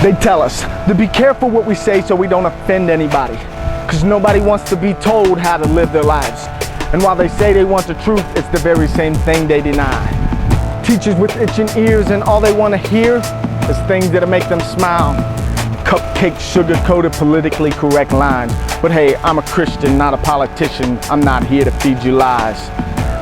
They tell us to be careful what we say so we don't offend anybody, because nobody wants to be told how to live their lives. And while they say they want the truth, it's the very same thing they deny. Teachers with itching ears, and all they want to hear is things that'll make them smile. Cupcake, sugar-coated, politically correct lines. But hey, I'm a Christian, not a politician. I'm not here to feed you lies.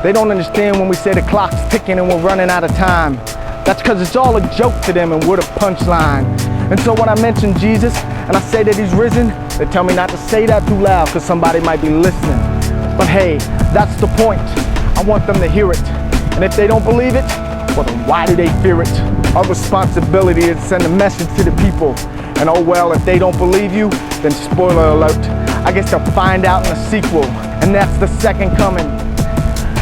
They don't understand when we say the clock's ticking and we're running out of time. That's because it's all a joke to them and we're the punchline. And so when I mention Jesus and I say that he's risen, they tell me not to say that too loud because somebody might be listening. But hey, that's the point. I want them to hear it. And if they don't believe it, well then why do they fear it? Our responsibility is to send a message to the people. And oh well, if they don't believe you, then spoiler alert, I guess they'll find out in the sequel. And that's the second coming.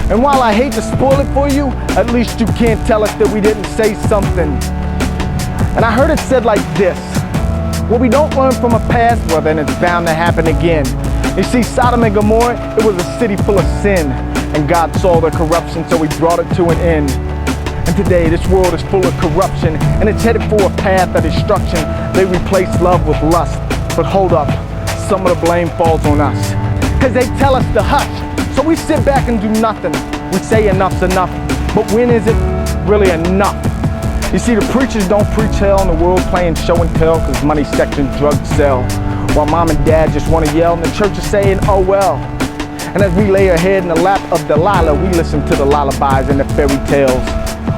And while I hate to spoil it for you, at least you can't tell us that we didn't say something. And I heard it said like this: what we don't learn from a past, well then it's bound to happen again. You see, Sodom and Gomorrah, it was a city full of sin. And God saw the corruption, so he brought it to an end. And today, this world is full of corruption, and it's headed for a path of destruction. They replace love with lust. But hold up, some of the blame falls on us. Because they tell us to hush, so we sit back and do nothing. We say enough's enough, but when is it really enough? You see, the preachers don't preach hell, and the world playing show and tell because money, sex, and drugs sell. While mom and dad just want to yell, and the church is saying, oh well. And as we lay our head in the lap of Delilah, we listen to the lullabies and the fairy tales.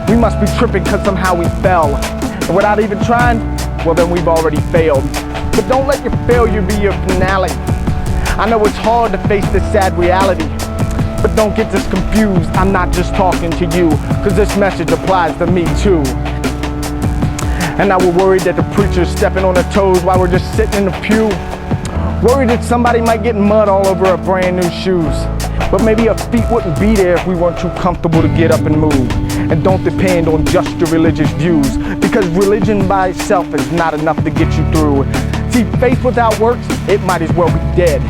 We must be tripping because somehow we fell. And without even trying, well then we've already failed. But don't let your failure be your finale. I know it's hard to face this sad reality, but don't get this confused. I'm not just talking to you, because this message applies to me too. And now we're worried that the preacher's stepping on our toes while we're just sitting in the pew. Worried that somebody might get mud all over our brand new shoes. But maybe our feet wouldn't be there if we weren't too comfortable to get up and move. And don't depend on just your religious views, because religion by itself is not enough to get you through. See, faith without works, it might as well be dead.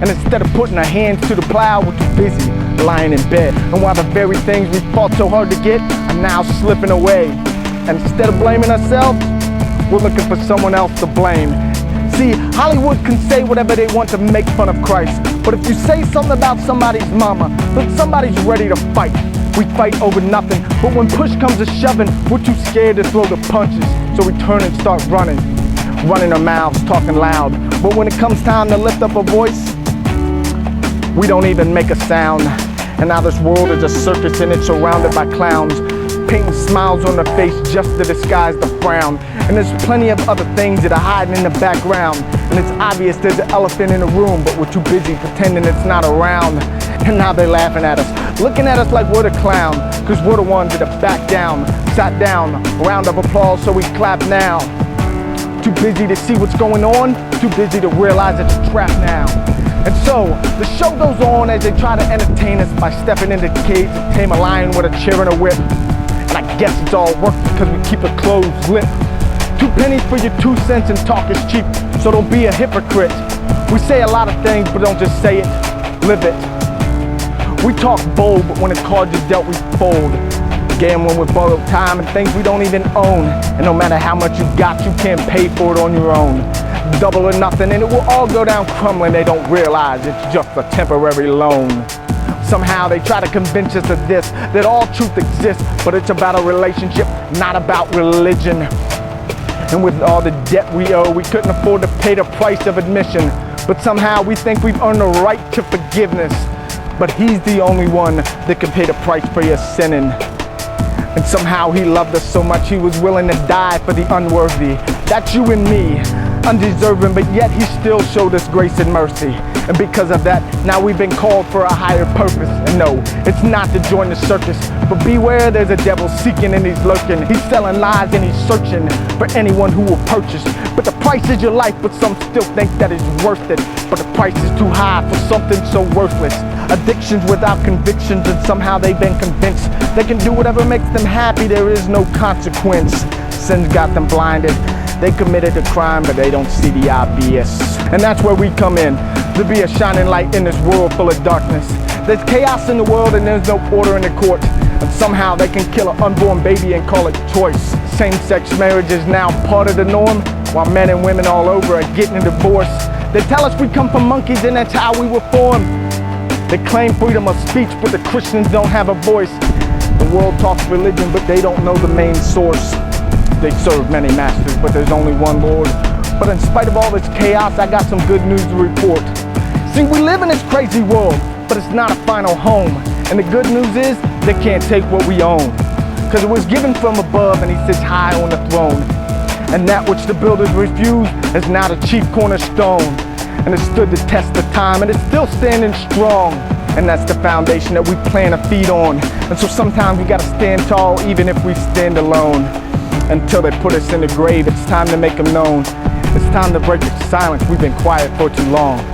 And instead of putting our hands to the plow, we're too busy lying in bed. And while the very things we fought so hard to get are now slipping away, and instead of blaming ourselves, we're looking for someone else to blame. See, Hollywood can say whatever they want to make fun of Christ, but if you say something about somebody's mama, then somebody's ready to fight. We fight over nothing, but when push comes to shoving, we're too scared to throw the punches, so we turn and start running our mouths, talking loud. But when it comes time to lift up a voice, we don't even make a sound. And now this world is a circus and it's surrounded by clowns, painting smiles on their face just to disguise the frown. And there's plenty of other things that are hiding in the background. And it's obvious there's an elephant in the room, but we're too busy pretending it's not around. And now they're laughing at us, looking at us like we're the clown, because we're the ones that have backed down, sat down, a round of applause, so we clap now. Too busy to see what's going on, too busy to realize it's a trap now. And so, the show goes on as they try to entertain us by stepping into the cage to tame a lion with a chair and a whip. And I guess it's all work because we keep a closed lip. 2 pennies for your 2 cents and talk is cheap, so don't be a hypocrite. We say a lot of things, but don't just say it, live it. We talk bold, but when the cards is dealt, we fold. Gambling with borrowed time and things we don't even own. And no matter how much you got, you can't pay for it on your own. Double or nothing, and it will all go down crumbling. They don't realize it's just a temporary loan. Somehow they try to convince us of this, that all truth exists, but it's about a relationship, not about religion. And with all the debt we owe, we couldn't afford to pay the price of admission. But somehow we think we've earned the right to forgiveness. But he's the only one that can pay the price for your sinning. And somehow he loved us so much he was willing to die for the unworthy. That's you and me, undeserving, but yet he still showed us grace and mercy. And because of that, now we've been called for a higher purpose. And no, it's not to join the circus, but beware, there's a devil seeking and he's lurking. He's selling lies and he's searching for anyone who will purchase. But the price is your life, but some still think that it's worth it. But the price is too high for something so worthless. Addictions without convictions, and somehow they've been convinced they can do whatever makes them happy, there is no consequence. Sin's got them blinded. They committed a crime, but they don't see the obvious. And that's where we come in, to be a shining light in this world full of darkness. There's chaos in the world and there's no order in the court. And somehow they can kill an unborn baby and call it choice. Same-sex marriage is now part of the norm, while men and women all over are getting a divorce. They tell us we come from monkeys and that's how we were formed. They claim freedom of speech, but the Christians don't have a voice. The world talks religion, but they don't know the main source. They serve many masters, but there's only one Lord. But in spite of all this chaos, I got some good news to report. See, we live in this crazy world, but it's not a final home. And the good news is, they can't take what we own. Cause it was given from above and he sits high on the throne. And that which the builders refused is now the chief cornerstone. And it stood the test of time and it's still standing strong. And that's the foundation that we plant our feet on. And so sometimes we gotta stand tall even if we stand alone. Until they put us in the grave, it's time to make them known. It's time to break the silence, we've been quiet for too long.